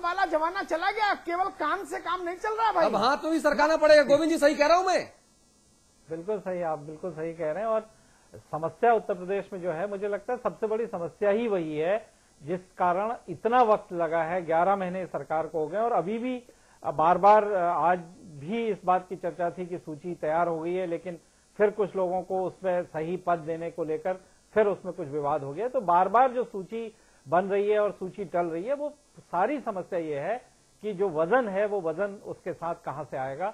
वाला जमाना चला गया, केवल काम से काम नहीं चल रहा भाई। अब हाथ तो भी सरकाना पड़ेगा। गोविंद जी सही कह रहा हूं मैं? बिल्कुल सही, आप बिल्कुल सही कह रहे हैं। और समस्या उत्तर प्रदेश में जो है, मुझे लगता है सबसे बड़ी समस्या ही वही है जिस कारण इतना वक्त लगा है। 11 महीने सरकार को हो गए और अभी भी बार बार आज भी इस बात की चर्चा थी कि सूची तैयार हो गई है, लेकिन फिर कुछ लोगों को उसमें सही पद देने को लेकर फिर उसमें कुछ विवाद हो गया। तो बार बार जो सूची बन रही है और सूची टल रही है, वो सारी समस्या ये है कि जो वजन है वो वजन उसके साथ कहां से आएगा।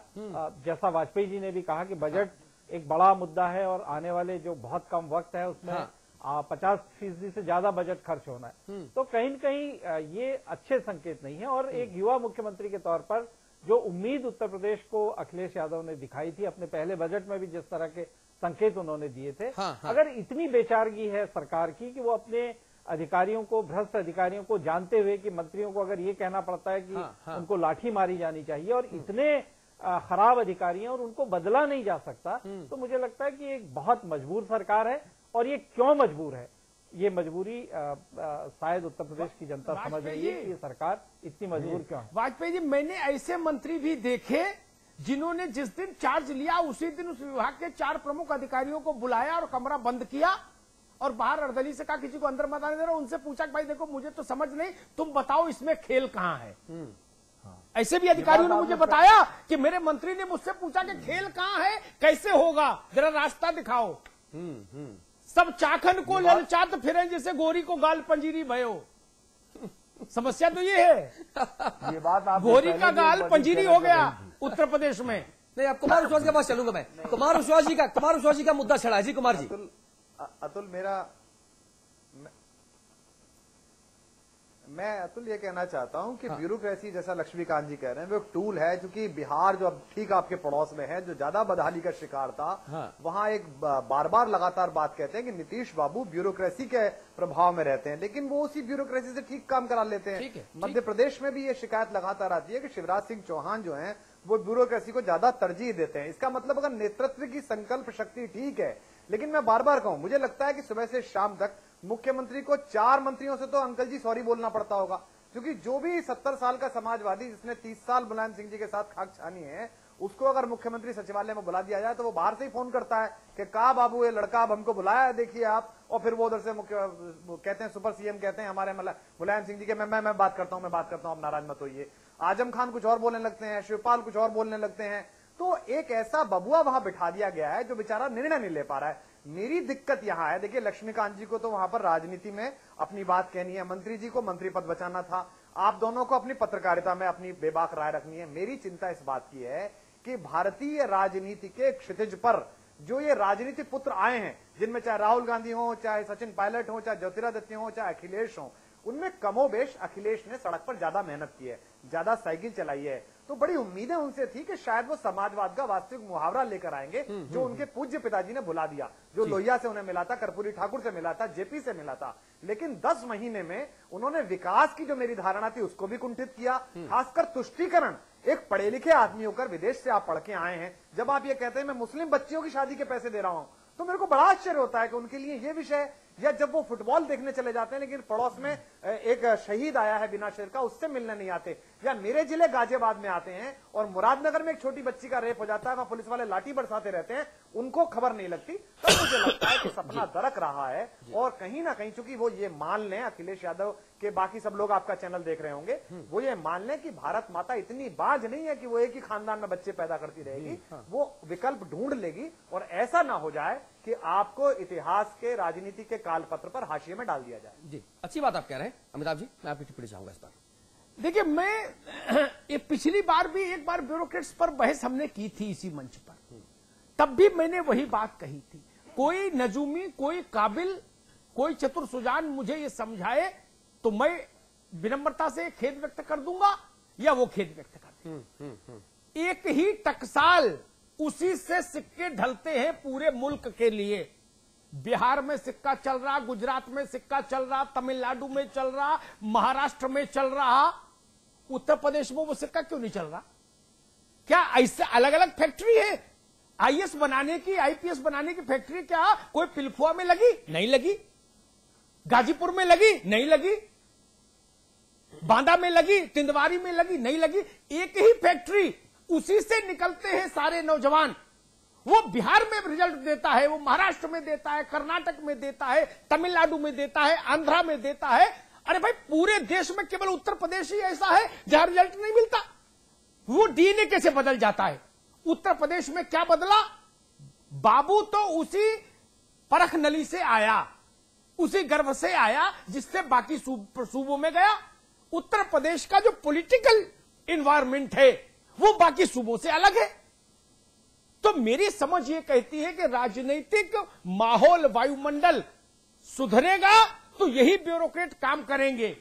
जैसा वाजपेयी जी ने भी कहा कि बजट एक बड़ा मुद्दा है और आने वाले जो बहुत कम वक्त है उसमें 50% से ज्यादा बजट खर्च होना है। तो कहीं न कहीं ये अच्छे संकेत नहीं है। और एक युवा मुख्यमंत्री के तौर पर जो उम्मीद उत्तर प्रदेश को अखिलेश यादव ने दिखाई थी अपने पहले बजट में भी, जिस तरह के संकेत उन्होंने दिए थे, अगर इतनी बेचारगी है सरकार की कि वो अपने अधिकारियों को, भ्रष्ट अधिकारियों को जानते हुए कि मंत्रियों को अगर ये कहना पड़ता है कि उनको लाठी मारी जानी चाहिए और इतने खराब अधिकारी हैं और उनको बदला नहीं जा सकता, तो मुझे लगता है कि एक बहुत मजबूर सरकार है। और ये क्यों मजबूर है, ये मजबूरी शायद उत्तर प्रदेश की जनता समझ रही है कि ये सरकार इतनी मजबूर क्यों है। वाजपेयी जी, मैंने ऐसे मंत्री भी देखे जिन्होंने जिस दिन चार्ज लिया उसी दिन उस विभाग के 4 प्रमुख अधिकारियों को बुलाया और कमरा बंद किया और बाहर अर्दली से कहा किसी को अंदर मत आने देना। उनसे पूछा कि भाई देखो मुझे तो समझ नहीं, तुम बताओ इसमें खेल कहां है। ऐसे भी अधिकारियों ने मुझे बताया कि मेरे मंत्री ने मुझसे पूछा कि खेल कहां है, कैसे होगा, जरा रास्ता दिखाओ। सब चाखन को ललचात फिरें जैसे गोरी को गाल पंजीरी भयो। समस्या तो ये है, ये बात आप गोरी का गाल पंजीरी हो गया उत्तर प्रदेश में। नहीं, अब कुमार विश्वास के पास चलूंगा मैं। कुमार विश्वास जी का मुद्दा छड़ा है जी। कुमार जी। अतुल मैं अतुल ये कहना चाहता हूं कि ब्यूरोक्रेसी, जैसा लक्ष्मीकांत जी कह रहे हैं, वो एक टूल है। क्योंकि बिहार जो अब ठीक आपके पड़ोस में है, जो ज्यादा बदहाली का शिकार था, वहां एक बार बार लगातार बात कहते हैं कि नीतीश बाबू ब्यूरोक्रेसी के प्रभाव में रहते हैं, लेकिन वो उसी ब्यूरोक्रेसी से ठीक काम करा लेते हैं। मध्य प्रदेश में भी ये शिकायत लगातार आती है कि शिवराज सिंह चौहान जो है वो ब्यूरोक्रेसी को ज्यादा तरजीह देते हैं। इसका मतलब अगर नेतृत्व की संकल्प शक्ति ठीक है, लेकिन मैं बार बार कहूं, मुझे लगता है कि सुबह से शाम तक मुख्यमंत्री को 4 मंत्रियों से तो अंकल जी सॉरी बोलना पड़ता होगा। क्योंकि जो भी 70 साल का समाजवादी जिसने 30 साल मुलायम सिंह जी के साथ खाक छानी है, उसको अगर मुख्यमंत्री सचिवालय में बुला दिया जाए तो वो बाहर से ही फोन करता है कि का बाबू ये लड़का अब हमको बुलाया है, देखिए आप। और फिर वो उधर से कहते हैं, सुपर सीएम कहते हैं हमारे मुलायम सिंह जी के, मैं बात करता हूं, आप नाराज मत होइए। आजम खान कुछ और बोलने लगते हैं, शिवपाल कुछ और बोलने लगते हैं। तो एक ऐसा बबुआ वहां बिठा दिया गया है जो बेचारा निर्णय नहीं ले पा रहा है। मेरी दिक्कत यहां है, देखिए लक्ष्मीकांत जी को तो वहां पर राजनीति में अपनी बात कहनी है, मंत्री जी को मंत्री पद बचाना था, आप दोनों को अपनी पत्रकारिता में अपनी बेबाक राय रखनी है। मेरी चिंता इस बात की है कि भारतीय राजनीति के क्षितिज पर जो ये राजनीति पुत्र आए हैं, जिनमें चाहे राहुल गांधी हो, चाहे सचिन पायलट हो, चाहे ज्योतिरादित्य हो, चाहे अखिलेश हो, उनमें कमोबेश अखिलेश ने सड़क पर ज्यादा मेहनत की है, ज्यादा साइकिल चलाई है। तो बड़ी उम्मीदें उनसे थी कि शायद वो समाजवाद का वास्तविक मुहावरा लेकर आएंगे, जो उनके पूज्य पिताजी ने भुला दिया, जो लोहिया से उन्हें मिला था, कर्पूरी ठाकुर से मिला था, जेपी से मिला था। लेकिन 10 महीने में उन्होंने विकास की जो मेरी धारणा थी उसको भी कुंठित किया। खासकर तुष्टीकरण, एक पढ़े लिखे आदमी होकर विदेश से आप पढ़ के आए हैं, जब आप ये कहते हैं मैं मुस्लिम बच्चियों की शादी के पैसे दे रहा हूं, तो मेरे को बड़ा आश्चर्य होता है कि उनके लिए ये विषय, या जब वो फुटबॉल देखने चले जाते हैं लेकिन पड़ोस में एक शहीद आया है बिना शेर का, उससे मिलने नहीं आते, या मेरे जिले गाजियाबाद में आते हैं और मुरादनगर में एक छोटी बच्ची का रेप हो जाता है, वहां पुलिस वाले लाठी बरसाते रहते हैं, उनको खबर नहीं लगती। तब मुझे लगता है कि सपना दरक रहा है। और कहीं ना कहीं चूंकि वो ये मान लें, अखिलेश यादव के बाकी सब लोग आपका चैनल देख रहे होंगे, वो ये मान लें कि भारत माता इतनी बाज नहीं है कि वो एक ही खानदान में बच्चे पैदा करती रहेगी, वो विकल्प ढूंढ लेगी। और ऐसा ना हो जाए कि आपको इतिहास के, राजनीति के कालपत्र पर हाशिए में डाल दिया जाए। जी, अच्छी बात आप कह रहे हैं अमिताभ जी, मैं आपकी टिप्पणी चाहूंगा इस पर। देखिए, मैं ये पिछली बार भी एक बार ब्यूरोक्रेट्स पर बहस हमने की थी इसी मंच पर, तब भी मैंने वही बात कही थी, कोई नजूमी, कोई काबिल, कोई चतुर सुजान मुझे ये समझाए तो मैं विनम्रता से खेद व्यक्त कर दूंगा या वो खेद व्यक्त कर देंगे। एक ही टकसाल, उसी से सिक्के ढलते हैं पूरे मुल्क के लिए। बिहार में सिक्का चल रहा, गुजरात में सिक्का चल रहा, तमिलनाडु में चल रहा, महाराष्ट्र में चल रहा, उत्तर प्रदेश में वो सिक्का क्यों नहीं चल रहा? क्या ऐसे अलग अलग फैक्ट्री है? आईएएस बनाने की, आईपीएस बनाने की फैक्ट्री क्या कोई पिलखुआ में लगी? नहीं लगी। गाजीपुर में लगी? नहीं लगी। बांदा में लगी, तिंदवारी में लगी, नहीं लगी, एक ही फैक्ट्री, उसी से निकलते हैं सारे नौजवान। वो बिहार में रिजल्ट देता है, वो महाराष्ट्र में देता है, कर्नाटक में देता है, तमिलनाडु में देता है, आंध्रा में देता है। अरे भाई, पूरे देश में केवल उत्तर प्रदेश ही ऐसा है जहां रिजल्ट नहीं मिलता। वो डीएनए कैसे बदल जाता है? उत्तर प्रदेश में क्या बदला? बाबू तो उसी परख नली से आया, उसी गर्भ से आया जिससे बाकी सूबों में गया। उत्तर प्रदेश का जो पॉलिटिकल एनवायरनमेंट है वो बाकी सूबों से अलग है। तो मेरी समझ ये कहती है कि राजनीतिक माहौल, वायुमंडल सुधरेगा तो यही ब्यूरोक्रेट काम करेंगे।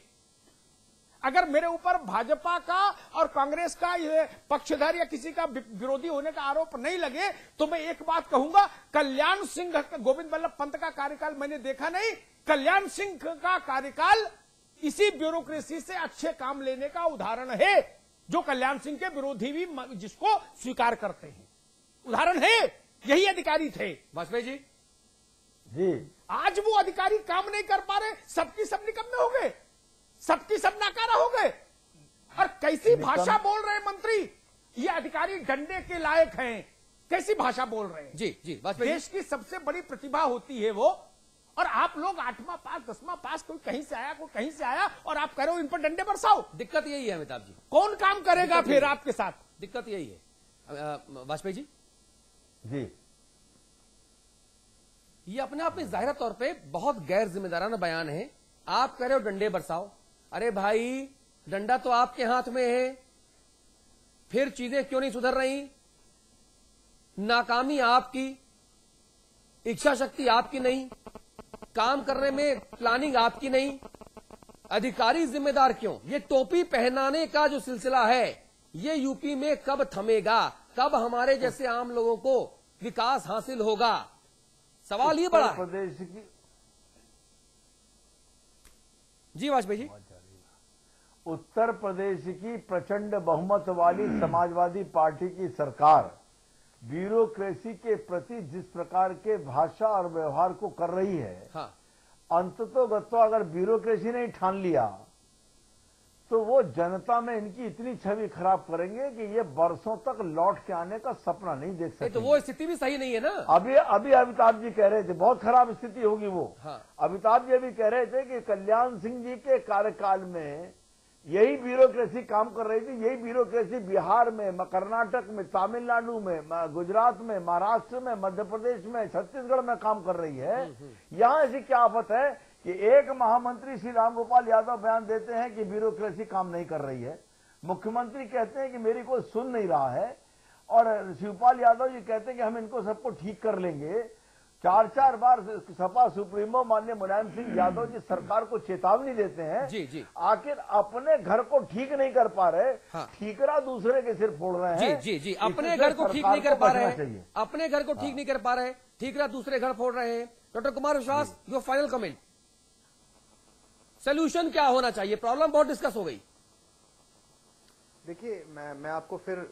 अगर मेरे ऊपर भाजपा का और कांग्रेस का ये पक्षधर या किसी का विरोधी होने का आरोप नहीं लगे तो मैं एक बात कहूंगा, कल्याण सिंह, गोविंद वल्लभ पंत का कार्यकाल मैंने देखा नहीं, कल्याण सिंह का कार्यकाल इसी ब्यूरोक्रेसी से अच्छे काम लेने का उदाहरण है, जो कल्याण सिंह के विरोधी भी जिसको स्वीकार करते हैं। उदाहरण है, यही अधिकारी थे वाजपेयी जी। जी, आज वो अधिकारी काम नहीं कर पा रहे, सबकी सब निकम्मे हो गए, सबकी सब नाकारा हो गए। और कैसी भाषा बोल रहे हैं मंत्री, ये अधिकारी डंडे के लायक हैं, कैसी भाषा बोल रहे हैं। जी जी, वाजपेयी देश की सबसे बड़ी प्रतिभा होती है वो, और आप लोग 8वां पास 10वां पास, कोई कहीं से आया, कोई कहीं से आया, और आप कह रहे हो इन पर डंडे बरसाओ। दिक्कत यही है अमिताभ जी, कौन काम करेगा फिर आपके साथ? दिक्कत यही है। वाजपेयी जी, जी, ये अपने आप में जाहिर तौर पे बहुत गैर जिम्मेदाराना बयान है। आप कह रहे हो डंडे बरसाओ, अरे भाई डंडा तो आपके हाथ में है, फिर चीजें क्यों नहीं सुधर रही? नाकामी आपकी, इच्छा शक्ति आपकी नहीं, काम करने में प्लानिंग आपकी नहीं, अधिकारी जिम्मेदार क्यों? ये टोपी पहनाने का जो सिलसिला है ये यूपी में कब थमेगा? कब हमारे जैसे आम लोगों को विकास हासिल होगा? सवाल ये बड़ा है। प्रदेश की जी वाजपेयी जी, उत्तर प्रदेश की प्रचंड बहुमत वाली समाजवादी पार्टी की सरकार ब्यूरोक्रेसी के प्रति जिस प्रकार के भाषा और व्यवहार को कर रही है, हाँ, अंततोगत्वा अगर ब्यूरोक्रेसी ने ठान लिया तो वो जनता में इनकी इतनी छवि खराब करेंगे कि ये बरसों तक लौट के आने का सपना नहीं देख सकते। तो वो स्थिति भी सही नहीं है ना। अभी अमिताभ जी कह रहे थे बहुत खराब स्थिति होगी वो। हाँ। अमिताभ जी अभी कह रहे थे कि कल्याण सिंह जी के कार्यकाल में यही ब्यूरोक्रेसी काम कर रही थी, यही ब्यूरोक्रेसी बिहार में, कर्नाटक में, तमिलनाडु में, गुजरात में, महाराष्ट्र में, मध्य प्रदेश में, छत्तीसगढ़ में काम कर रही है। यहाँ ऐसी क्या आफत है कि एक महामंत्री श्री रामगोपाल यादव बयान देते हैं कि ब्यूरोक्रेसी काम नहीं कर रही है, मुख्यमंत्री कहते हैं कि मेरी कोई सुन नहीं रहा है, और शिवपाल यादव जी कहते हैं कि हम इनको सबको ठीक कर लेंगे। 4-4 बार सपा सुप्रीमो माननीय मुलायम सिंह यादव जी सरकार को चेतावनी देते हैं। जी जी, आखिर अपने घर को ठीक नहीं कर पा रहे, हाँ, ठीकरा दूसरे के सिर फोड़ रहे हैं। जी जी जी, अपने घर को ठीक नहीं कर पा रहे हैं, अपने घर को ठीक नहीं कर पा रहे, ठीकरा दूसरे घर फोड़ रहे हैं। डॉक्टर कुमार विश्वास, योर फाइनल कमेंट, सोल्यूशन क्या होना चाहिए? प्रॉब्लम बहुत डिस्कस हो गई। देखिए, मैं आपको फिर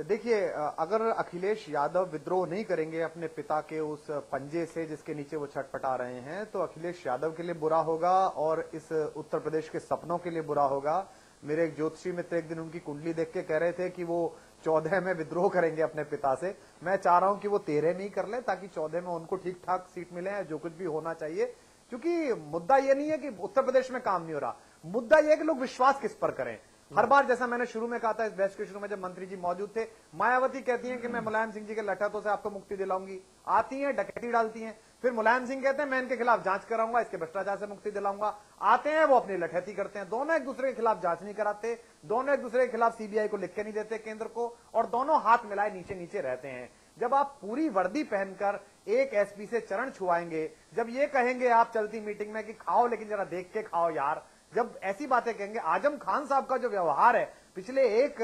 देखिए, अगर अखिलेश यादव विद्रोह नहीं करेंगे अपने पिता के उस पंजे से जिसके नीचे वो छटपटा रहे हैं, तो अखिलेश यादव के लिए बुरा होगा और इस उत्तर प्रदेश के सपनों के लिए बुरा होगा। मेरे एक ज्योतिषी मित्र एक दिन उनकी कुंडली देख के कह रहे थे कि वो 14 में विद्रोह करेंगे अपने पिता से। मैं चाह रहा हूं कि वो 13 में ही कर ले, ताकि 14 में उनको ठीक ठाक सीट मिले, जो कुछ भी होना चाहिए। क्योंकि मुद्दा ये नहीं है कि उत्तर प्रदेश में काम नहीं हो रहा, मुद्दा यह है कि लोग विश्वास किस पर करें। हर बार, जैसा मैंने शुरू में कहा था, इस बहस के शुरू में जब मंत्री जी मौजूद थे, मायावती कहती हैं कि मैं मुलायम सिंह जी के लठैतों से आपको मुक्ति दिलाऊंगी, आती हैं डकैती डालती हैं। फिर मुलायम सिंह कहते हैं मैं इनके खिलाफ जांच कराऊंगा, इसके भ्रष्टाचार से मुक्ति दिलाऊंगा, आते हैं वो अपनी लठैती करते हैं। दोनों एक दूसरे के खिलाफ जांच नहीं कराते, दोनों एक दूसरे के खिलाफ सीबीआई को लिख के नहीं देते केंद्र को, और दोनों हाथ मिलाए नीचे नीचे रहते हैं। जब आप पूरी वर्दी पहनकर एक एसपी से चरण छुआएंगे, जब ये कहेंगे आप चलती मीटिंग में कि खाओ लेकिन जरा देख के खाओ यार, जब ऐसी बातें कहेंगे, आजम खान साहब का जो व्यवहार है पिछले 1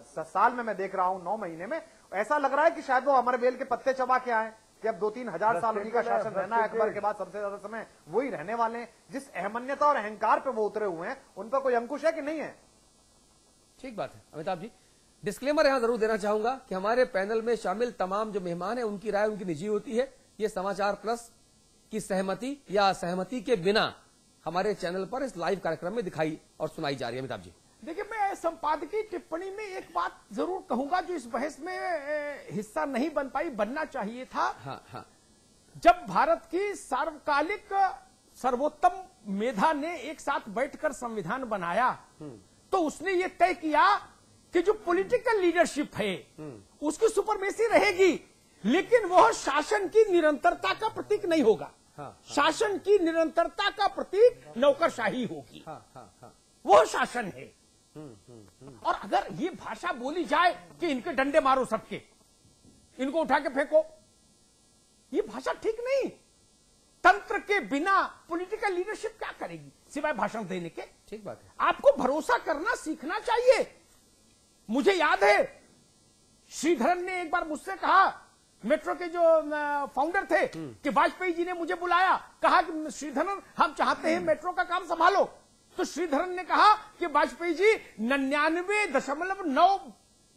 साल में मैं देख रहा हूं, 9 महीने में, ऐसा लग रहा है कि शायद वो अमरबेल के पत्ते चबा के आए कि अब 2-3 हजार साल उन्हीं का शासन रहना है, अकबर के बाद सबसे ज्यादा समय वही रहने वाले हैं। जिस अहमन्यता और अहंकार पे वो उतरे हुए हैं, उन पर कोई अंकुश है कि नहीं है? ठीक बात है अमिताभ जी। डिस्क्लेमर यहां जरूर देना चाहूंगा कि हमारे पैनल में शामिल तमाम जो मेहमान हैं उनकी राय उनकी निजी होती है। ये समाचार प्लस की सहमति या असहमति के बिना हमारे चैनल पर इस लाइव कार्यक्रम में दिखाई और सुनाई जा रही है। अमिताभ जी, देखिए, मैं संपादकीय टिप्पणी में एक बात जरूर कहूंगा जो इस बहस में हिस्सा नहीं बन पाई, बनना चाहिए था। हाँ हाँ, जब भारत की सार्वकालिक सर्वोत्तम मेधा ने एक साथ बैठकर संविधान बनाया तो उसने ये तय किया कि जो पॉलिटिकल लीडरशिप है उसकी सुपरमेसी रहेगी, लेकिन वह शासन की निरंतरता का प्रतीक नहीं होगा। शासन की निरंतरता का प्रतीक नौकरशाही होगी। वह शासन है। और अगर ये भाषा बोली जाए कि इनके डंडे मारो सबके, इनको उठा के फेंको, ये भाषा ठीक नहीं। तंत्र के बिना पॉलिटिकल लीडरशिप क्या करेगी सिवाय भाषण देने के? ठीक बात है। आपको भरोसा करना सीखना चाहिए। मुझे याद है श्रीधरन ने एक बार मुझसे कहा, मेट्रो के जो फाउंडर थे, कि वाजपेयी जी ने मुझे बुलाया, कहा कि श्रीधरन हम चाहते हैं मेट्रो का काम संभालो। तो श्रीधरन ने कहा कि वाजपेयी जी 99.9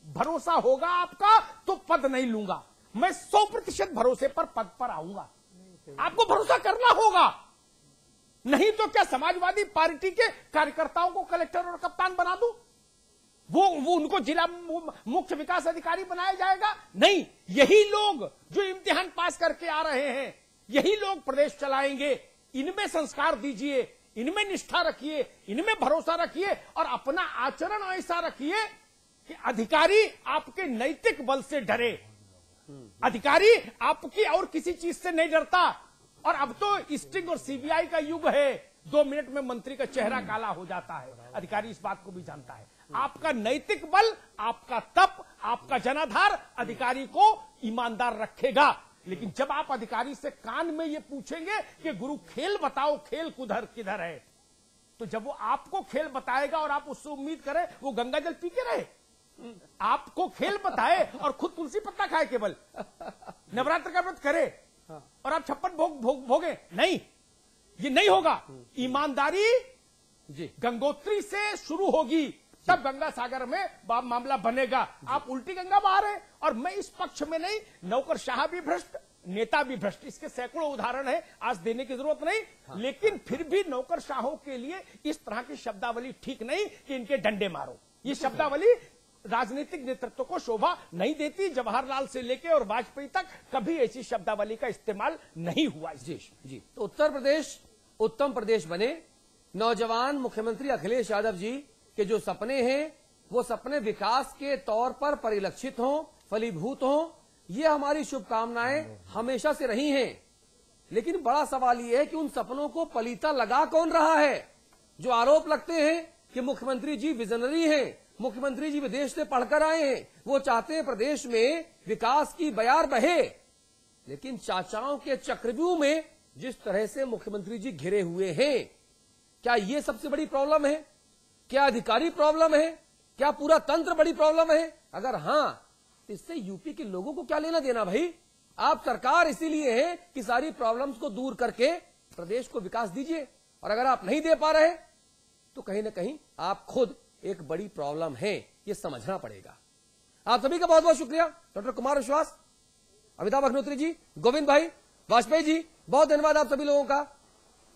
भरोसा होगा आपका तो पद नहीं लूंगा, मैं 100% भरोसे पर पद पर आऊंगा। आपको भरोसा करना होगा, नहीं तो क्या समाजवादी पार्टी के कार्यकर्ताओं को कलेक्टर और कप्तान बना दूं? वो उनको जिला मुख्य विकास अधिकारी बनाया जाएगा? नहीं, यही लोग जो इम्तिहान पास करके आ रहे हैं, यही लोग प्रदेश चलाएंगे। इनमें संस्कार दीजिए, इनमें निष्ठा रखिए, इनमें भरोसा रखिए और अपना आचरण ऐसा रखिए कि अधिकारी आपके नैतिक बल से डरे। अधिकारी आपकी और किसी चीज से नहीं डरता। और अब तो स्टिंग और सीबीआई का युग है, 2 मिनट में मंत्री का चेहरा काला हो जाता है। अधिकारी इस बात को भी जानता है। आपका नैतिक बल, आपका तप, आपका जनाधार अधिकारी को ईमानदार रखेगा। लेकिन जब आप अधिकारी से कान में ये पूछेंगे कि गुरु खेल बताओ, खेल किधर है, तो जब वो आपको खेल बताएगा और आप उससे उम्मीद करें वो गंगा जल पी के रहे, आपको खेल बताए और खुद तुलसी पत्ता खाए, केवल नवरात्र का व्रत करे और आप 56 भोगे, नहीं, ये नहीं होगा। ईमानदारी जी गंगोत्री से शुरू होगी, तब गंगा सागर में मामला बनेगा। आप उल्टी गंगा बहा रहे हैं। और मैं इस पक्ष में नहीं, नौकरशाह भी भ्रष्ट, नेता भी भ्रष्ट, इसके सैकड़ों उदाहरण है, आज देने की जरूरत नहीं। लेकिन फिर भी नौकरशाहों के लिए इस तरह की शब्दावली ठीक नहीं कि इनके डंडे मारो। ये शब्दावली राजनीतिक नेतृत्व को शोभा नहीं देती। जवाहरलाल से लेकर और वाजपेयी तक कभी ऐसी शब्दावली का इस्तेमाल नहीं हुआ इस देश में। जी, तो उत्तर प्रदेश उत्तम प्रदेश बने, नौजवान मुख्यमंत्री अखिलेश यादव जी के जो सपने हैं वो सपने विकास के तौर पर परिलक्षित हों, फलीभूत हों, ये हमारी शुभकामनाएं हमेशा से रही हैं। लेकिन बड़ा सवाल ये है कि उन सपनों को पलीता लगा कौन रहा है? जो आरोप लगते हैं कि मुख्यमंत्री जी विजनरी हैं, मुख्यमंत्री जी विदेश से पढ़कर आए हैं, वो चाहते हैं प्रदेश में विकास की बयार बहे। लेकिन चाचाओं के चक्रव्यूह में जिस तरह से मुख्यमंत्री जी घिरे हुए हैं, क्या ये सबसे बड़ी प्रॉब्लम है? क्या अधिकारी प्रॉब्लम है? क्या पूरा तंत्र बड़ी प्रॉब्लम है? अगर हां, तो इससे यूपी के लोगों को क्या लेना देना भाई? आप सरकार इसीलिए है कि सारी प्रॉब्लम्स को दूर करके प्रदेश को विकास दीजिए। और अगर आप नहीं दे पा रहे तो कहीं ना कहीं आप खुद एक बड़ी प्रॉब्लम है, ये समझना पड़ेगा। आप सभी का बहुत बहुत शुक्रिया। डॉक्टर कुमार विश्वास, अमिताभ अग्निहोत्री जी, गोविंद भाई, वाजपेयी जी, बहुत धन्यवाद आप सभी लोगों का।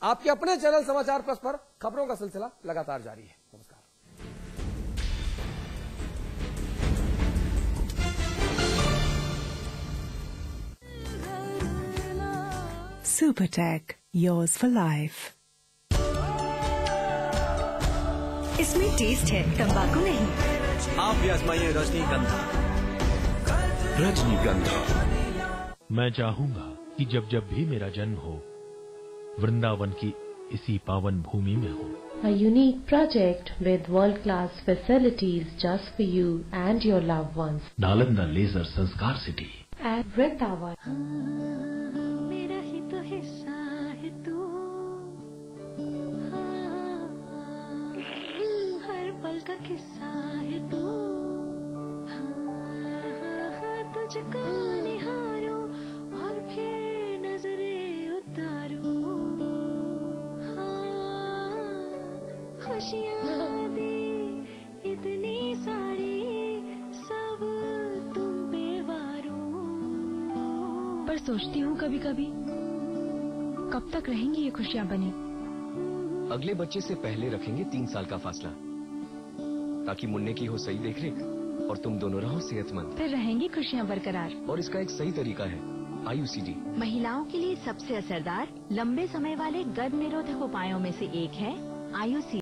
आपके अपने चैनल समाचार प्लस पर खबरों का सिलसिला लगातार जारी है। नमस्कार। Supertech, yours for life. इसमें टेस्ट है, तंबाकू नहीं। आप भी आजमाइए रजनीगंधा। रजनीगंधा। मैं चाहूंगा कि जब जब भी मेरा जन्म हो, वृंदावन की इसी पावन भूमि में हो। A unique project with world-class facilities just for you and your loved ones. Nalanda leisure Sanskar city At Vrindavan. मेरा ही तो हिस्सा है तू, हर पल का किस्सा है तू, तुझको निहारो और फिर नजरें उतारो, खुशियाँ दी इतनी सारी सब तुम पे वारो। पर सोचती हूँ कभी कभी, कब तक रहेंगी ये खुशियाँ बनी? अगले बच्चे से पहले रखेंगे 3 साल का फासला, ताकि मुन्ने की हो सही देखरेख और तुम दोनों रहो सेहतमंद। फिर रहेंगी खुशियाँ बरकरार। और इसका एक सही तरीका है, IUCD। महिलाओं के लिए सबसे असरदार लंबे समय वाले गर्भ निरोधक उपायों में से एक है IUCD।